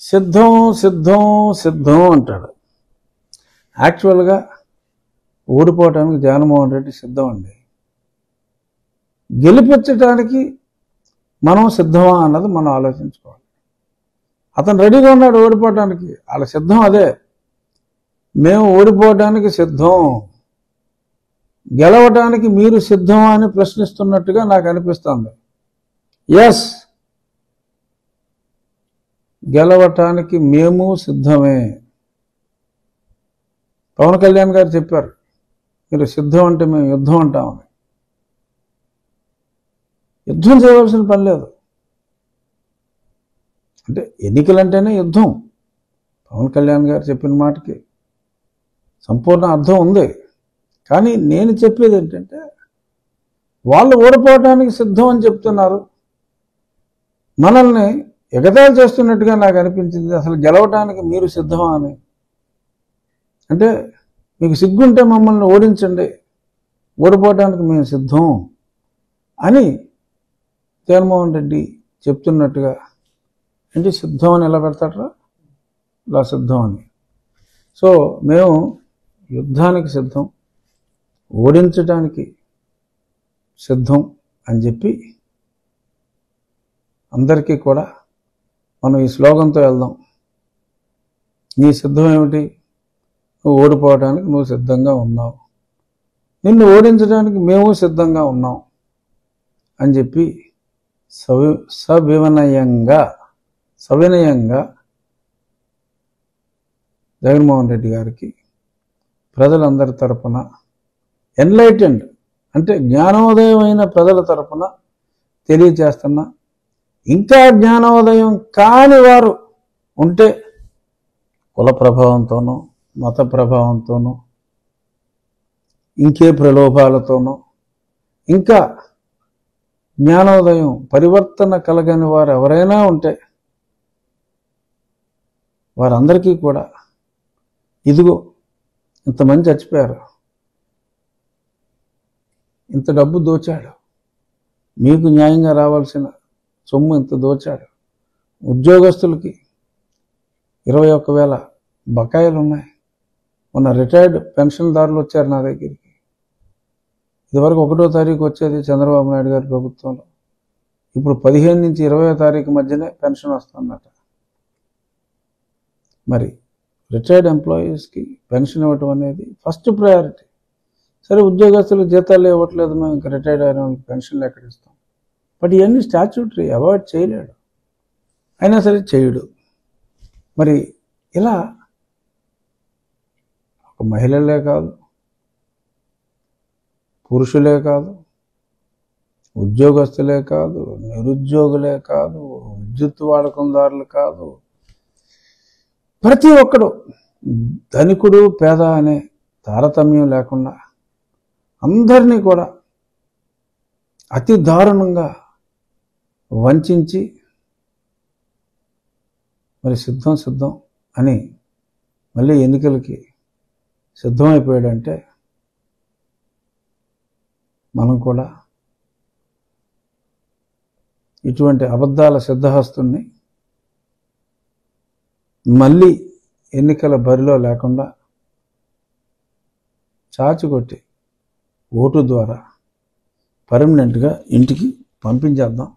సిద్ధం సిద్ధం సిద్ధం అంటాడు. యాక్చువల్గా ఓడిపోవటానికి జగన్మోహన్ రెడ్డి సిద్ధం అండి. గెలిపించడానికి మనం సిద్ధమా అన్నది మనం ఆలోచించుకోవాలి. అతను రెడీగా ఉన్నాడు ఓడిపోవటానికి, వాళ్ళ సిద్ధం అదే. మేము ఓడిపోవటానికి సిద్ధం, గెలవటానికి మీరు సిద్ధమా అని ప్రశ్నిస్తున్నట్టుగా నాకు అనిపిస్తుంది. ఎస్, గెలవటానికి మేము సిద్ధమే. పవన్ కళ్యాణ్ గారు చెప్పారు, మీరు సిద్ధం అంటే మేము యుద్ధం అంటామని. యుద్ధం చేయవలసిన పని లేదు. అంటే ఎన్నికలంటేనే యుద్ధం. పవన్ కళ్యాణ్ గారు చెప్పిన మాటకి సంపూర్ణ అర్థం ఉంది. కానీ నేను చెప్పేది ఏంటంటే, వాళ్ళు ఓడిపోవడానికి సిద్ధం అని చెప్తున్నారు, మనల్ని ఎగతాళి చేస్తున్నట్టుగా నాకు అనిపించింది. అసలు గెలవటానికి మీరు సిద్ధమా అని. అంటే మీకు సిగ్గుంటే మమ్మల్ని ఓడించండి, ఓడిపోవటానికి మేము సిద్ధం అని జగన్మోహన్ రెడ్డి చెప్తున్నట్టుగా. అంటే సిద్ధం అని ఎలా పెడతారా? ఇలా సిద్ధం అని. సో మేము యుద్ధానికి సిద్ధం, ఓడించడానికి సిద్ధం అని చెప్పి అందరికీ కూడా మనం ఈ స్లోగన్తో వెళ్దాం. నీ సిద్ధం ఏమిటి? నువ్వు ఓడిపోవడానికి నువ్వు సిద్ధంగా ఉన్నావు, నిన్ను ఓడించడానికి మేము సిద్ధంగా ఉన్నాం అని చెప్పి సవినయంగా జగన్మోహన్ రెడ్డి గారికి ప్రజలందరి తరపున, ఎన్లైటెండ్ అంటే జ్ఞానోదయం అయిన ప్రజల తరపున తెలియజేస్తున్నా. ఇంకా జ్ఞానోదయం కాని వారు ఉంటే కుల ప్రభావంతోనో, మత ప్రభావంతోనో, ఇంకే ప్రలోభాలతోనో, ఇంకా జ్ఞానోదయం పరివర్తన కలగని వారు ఎవరైనా ఉంటే వారందరికీ కూడా, ఇదిగో ఇంతమంది చచ్చిపోయారు, ఇంత డబ్బు దోచాడు, మీకు న్యాయంగా రావాల్సిన సొమ్ము ఇంత దోచాడు, ఉద్యోగస్తులకి 21,000 బకాయిలు ఉన్నాయి. మొన్న రిటైర్డ్ పెన్షన్దారులు వచ్చారు నా దగ్గరికి. ఇదివరకు 1వ తారీఖు వచ్చేది చంద్రబాబు నాయుడు గారి ప్రభుత్వంలో, ఇప్పుడు 15 నుంచి 20వ తారీఖు మధ్యనే పెన్షన్ వస్తుందట. మరి రిటైర్డ్ ఎంప్లాయీస్కి పెన్షన్ ఇవ్వటం అనేది ఫస్ట్ ప్రయారిటీ. సరే, ఉద్యోగస్తులకు జీతాలు ఇవ్వట్లేదు, మేము ఇంకా రిటైర్డ్ అయిన వాళ్ళకి పెన్షన్లు ఎక్కడ ఇస్తాం? బట్ ఇవన్నీ స్టాచ్యూటరీ, అవాయిడ్ చేయలేడు. అయినా సరే చేయడు. మరి ఇలా ఒక మహిళలే కాదు, పురుషులే కాదు, ఉద్యోగస్తులే కాదు, నిరుద్యోగులే కాదు, విద్యుత్ వాడకందారులు కాదు, ప్రతి ఒక్కడు, ధనికుడు పేద అనే తారతమ్యం లేకుండా అందరినీ కూడా అతి దారుణంగా వంచి మరి సిద్ధం అని మళ్ళీ ఎన్నికలకి సిద్ధమైపోయాడంటే మనం కూడా ఇటువంటి అబద్ధాల సిద్ధహస్తుని మళ్ళీ ఎన్నికల బరిలో లేకుండా చాచికొట్టి ఓటు ద్వారా పర్మనెంట్గా ఇంటికి పంపించేద్దాం.